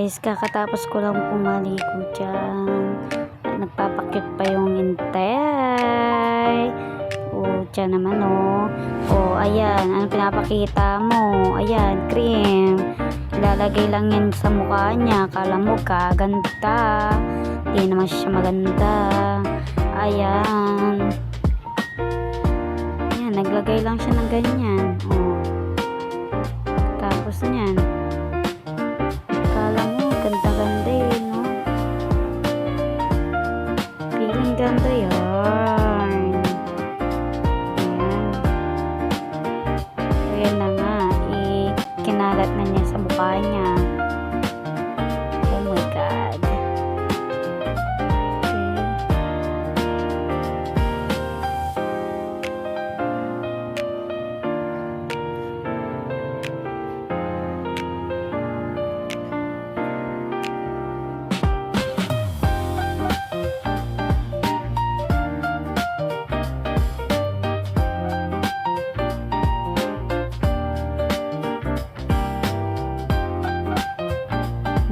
Guys, kakatapos ko lang pumaligo dyan. At nagpapakyut pa yung intay. O, dyan naman o. O, ayan. Ano pinapakita mo? Ayan, cream. Ilalagay lang yan sa mukha niya. Kala mo kaganda. Hindi naman siya maganda. Ayan. Ayan, naglagay lang siya ng ganyan. O. Tapos niyan. Ganda-ganda yun, no? Feeling ganda yan. Ayan. Ayan na nga. Kinalat na niya sa mukha niya. Oh my God.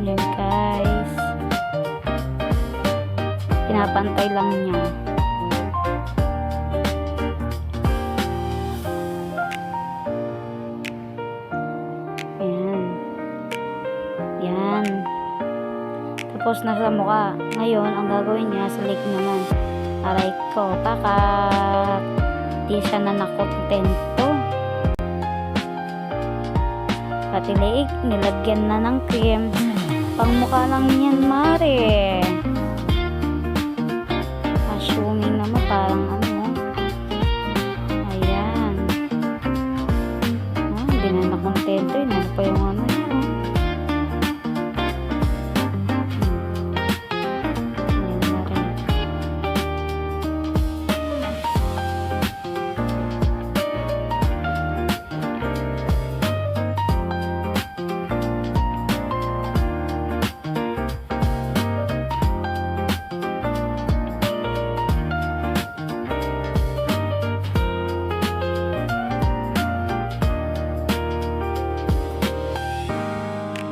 Yan guys, pinapantay lang niya. Yan tapos nasa mukha. Ngayon ang gagawin niya sa leg naman. Aray ko, pakak, di siya na nakontento. Pati leeg nilagyan na ng cream. Pang mukha lang yan, mare. Assuming naman parang ano. Ayan. Hindi na nakontento yun. Ano pa yung ano yun? Ayan na rin.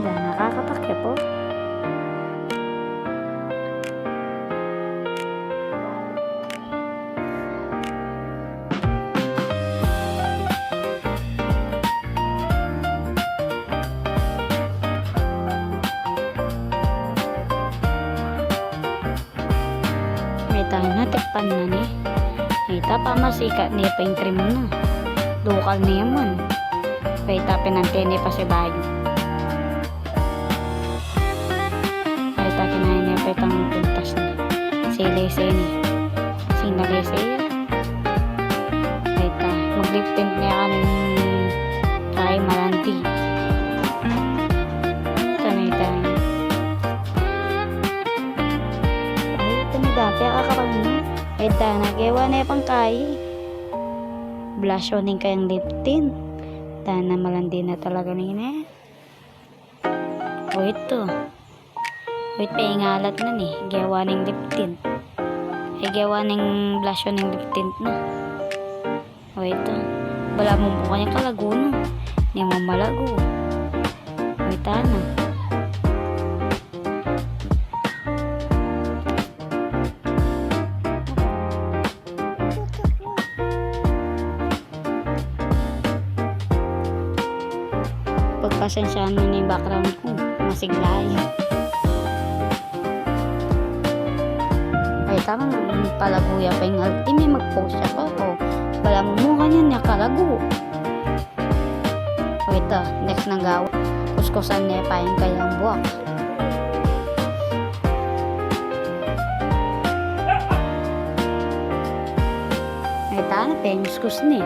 Nakakatakya po. May tayo natikpan na ni. May tapa masika niya pa yung cream na. Lokal niya man. May tapin ng tene pa si bayo. Kinain niya pa itang pintas na silese ni sinalese ita mag-lip tint niya kanin kay malanti ita ay ito na dati kakapag ita nagawa na yung pangkay blush on yung kayang lip tint ita na malanti na talaga nina o ito. Wait, paingalat na ni. Gawa ng lip tint. Ay, gawa ng blush on ng lip tint na. Wait, bala mo mukha niya kalago na. Hindi mo malago. Wait, na. Pagpasensyahan mo na yung background ko. Masiglaya. Tama palaguya pa yung may mag-post siya pa o wala mo mukha niya nakalago o ito next nang gawa kuskusan niya pa yung kayang buwak ay tana pa yung kuskus niya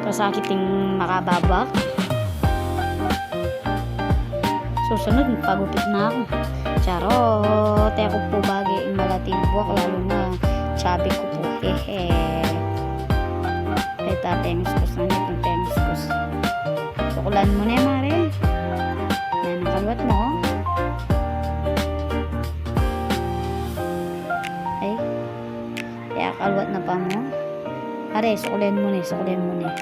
kasakit yung makababak. Susunod, pagupit na ako. Charot! Ako po bagay yung malating buwak, lalo na sabi ko po, hehe. Ito, temiskus na nito, temiskus. Sukulan mo na mare. Yan, nakalwat mo. Ay, kaya kalwat na pa mo. Are, sukulen mo na, sukulen mo na.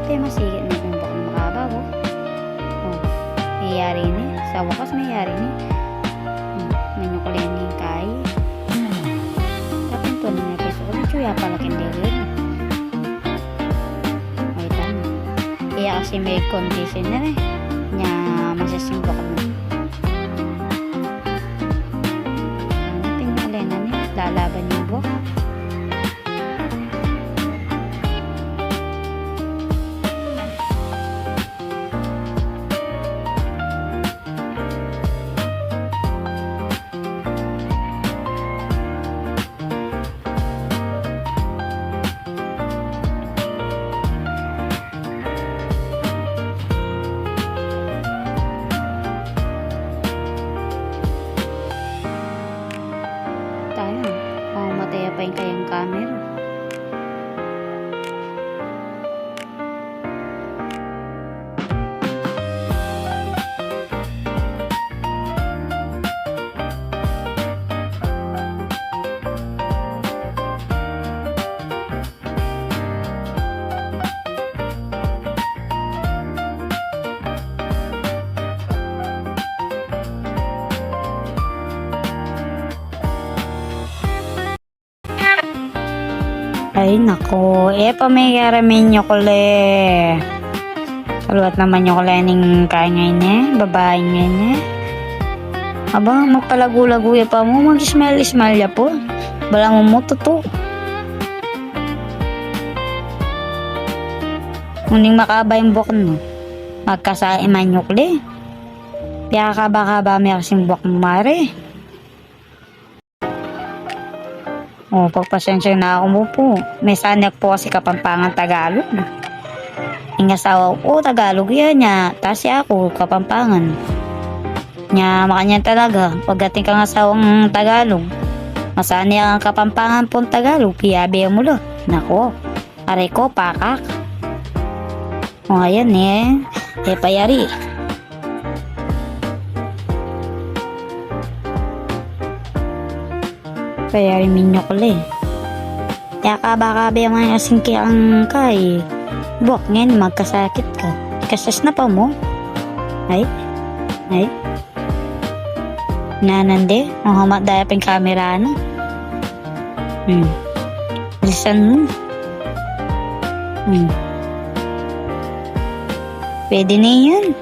pati masigit na yung bakang makabaw. Oh, mayayari ni. Sa wakas mayayari ni. Manyukulin ni kay. Tapos ito na nga peso. Ano chuya pala kindirin. Ay, tama. Kaya kasi may condition na rin. Nya masasimbok na. Ano pinalay na ni? Lalaban yung buhok. Tayo, mamamatay pa yung kayang camera. Ay, nako. Pamayaramin nyo kule. Saluat naman nyo kule ning kaya ngayon babae ngayon Aba, magpalagu-laguya pa mo. Mag-smile-smile ya po. Bala mo totoo. Muning makaba yung buhok no. Magkasaiman nyo kule. Kaya kaba-kaba may kasing buhok mo mare. Pagpasensya na ako mo po. May sanak po kasi Kapampangan Tagalog. Yung asawa ko, Tagalog yan niya. Tasi ako, Kapampangan. Nya, makanya talaga. Pagdating kang asawang Tagalog, masani ang Kapampangan pong Tagalog, piyabi mo lo. Nako, aray ko, pakak. Ayan payari. Kaya minyo ko le. Kaya kaba-kaba yung mga asingki ang kay. Buwak ngayon, magkasakit ka. Kasas na pa mo. Ay. Nanande, mahamat daya pang camera na. Lisan mo. Pwede na yan.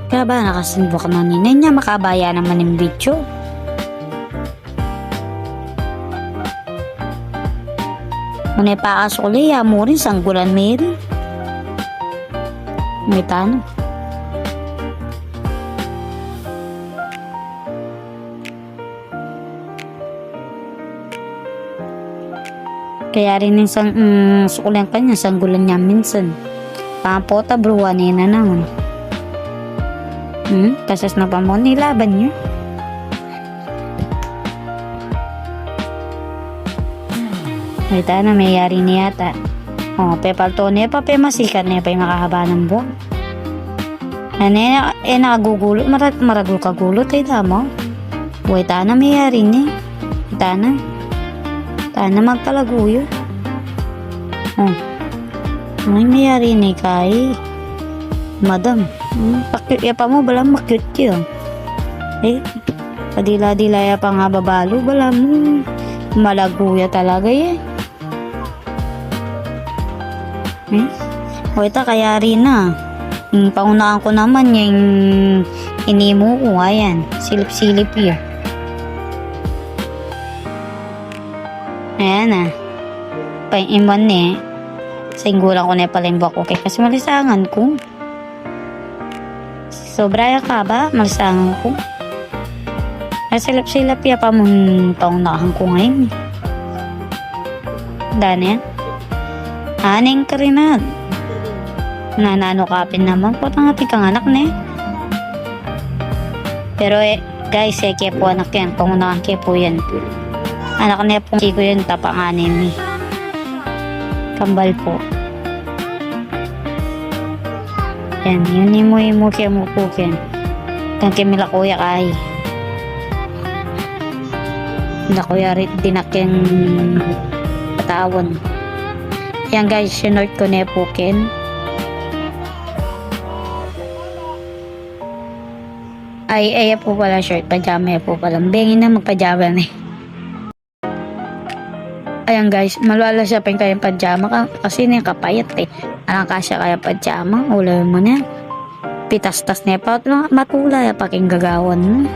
Kaya ba nakasimbok na niya makabaya naman yung video. Muna paasuli ya mo rin sanggulan meron. May tanong. Kaya rin yung sukulan kanya sanggulan niya minsan. Pampota bruwan na naman. Kasas na pa mo nilaban nyo. Kita na mayari niya yata. Pepalto niya pa masikat niya pa yung makahaba ng buhok. Nakagugulo. Maragul kagulo tayo tamo. Kita na mayari niya. Kita na magpalaguyo. Mayari niya kay Madam. Pakit ya pa mo, bala makit yun. Padila-dila ya pa nga babalo, bala mo. Malaguya talaga yan. Ito kaya rin na. Yung pangunaan ko naman yung inimo ko, ayan. Silip-silip yun. Ayan na. Pang-iman Singgulan ko na pala yung buhok ko. Kasi malisangan ko. Sobra ya ka ba? Malisangan ko. Ay silap-silap ya pa mong pangunahan ko ngayon. Dana yan. Aning ka rin na. Nanano kapin naman po. Tangating kang anak na Pero guys, kaya po anak yan. Pangunahan kaya po yan. Anak na po. Hindi ko yun tapanganin Kambal po. Yan, yun mo kaya mo po yan. Kang kimila kuya kay. Mila kuya rin dinakyang patawan. Yan guys, sinort ko na po ken. Ay po pala short, pajama po pala. Bengin na magpajama na eh. Ayan guys, malwala siya pa yung kayang pajama kasi na kapayat eh. Anong kasya kaya pajama, ulay mo na. Pitas-tas na pa, matulay paking gagawan mo.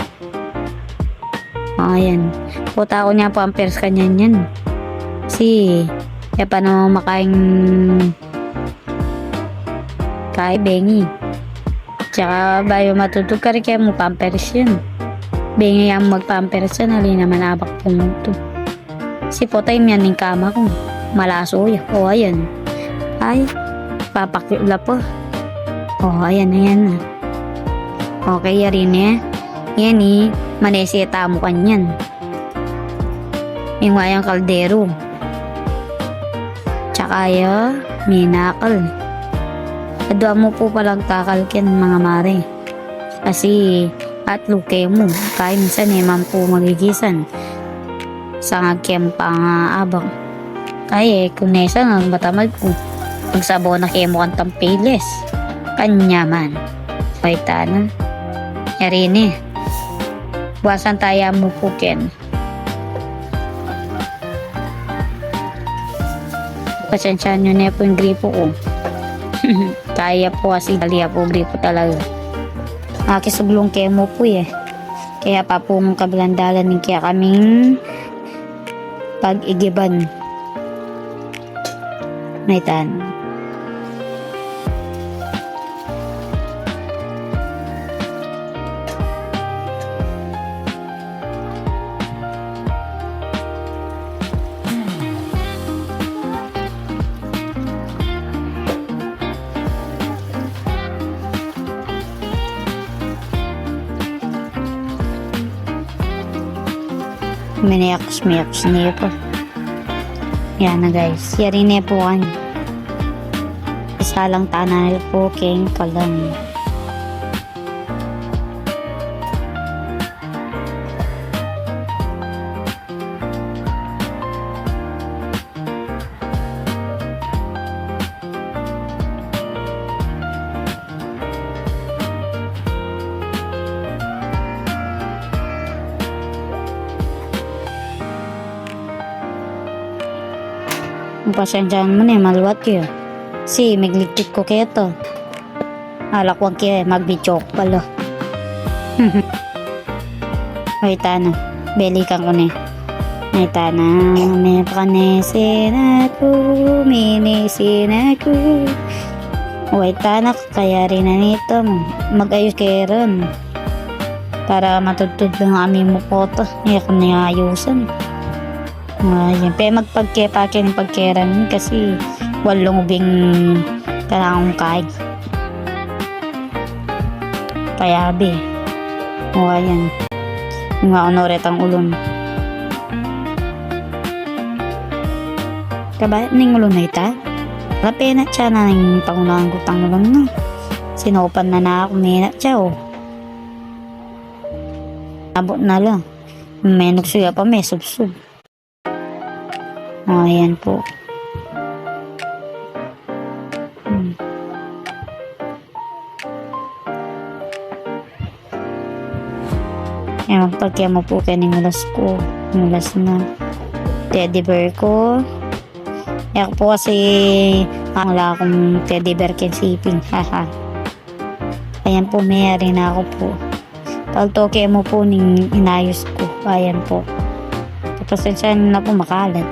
Ayan, puta ko niya pampers kanya yan. Si, kaya pa naman makaing kay bengi. Tsaka bayo matutog ka rin kaya mo pampers yun. Bengi yung magpampers yun, halina naman abak pumunto. Si potay yan ng kama ko. Malaso yun. O ayan. Ay, papakila po. O ayan, ayan na. Okay, yarin eh. Yan eh, manesita mo kanyan. Yung wayang kaldero. Tsaka ya, minakal. Adwa mo po palang kakalkin mga mare. Kasi, at luke mo. Kaya minsan eh, man po magigisan. Sa ngagkem pa nga abang. Ay kung nesa nga matamad ko. Pag sabaw na kemo kang tampiles. Kanya man. Paita na. Yarin eh. Buwasan tayo mo po ken. Pasensya nyo na po yung gripo ko. Kaya po kasi dali po gripo talaga. Nakisuglong kemo po eh. Kaya pa po mong kabilandalan ng kaya kaming pag-igiban. Naitan. Miniyaks niya po. Yan na guys. Yari na po kan. Isa lang tanan po king kalang. Pasensyahan mo na maluwat kayo. Si, magliktik ko kayo to. Alakwag kayo, magbitsok pala. Ay, tana. Belikan ko na. Ay, tana. May pakanesin ako. Minisin ako. Ay, tana. Kaya rin na nito. Mag-ayos kayo rin. Para matutod lang kami mo po to. Hindi ako nayayusan. Ayan. Pero magpagkepakin ng pagkeran kasi walong ubing kailangan kahit payabi. O ayan. Mga onoret ang ulon. Kabayat ning ulon na ita. Rapena siya na ng pangunahan ko tang ulon na. Sinupan na ako minat siya o. Abot na lang. May nagsuya pa may subsub. Ayan po. Ayan, pagkaya mo po kayo ng mulas ko. Mulas na. Teddy bear ko. Ayan po kasi wala akong teddy bear kinsiping. Haha. Ayan po, mayari na ako po. Pagtoke mo po ning inayos ko. Ayan po. Pasensya na po makalat.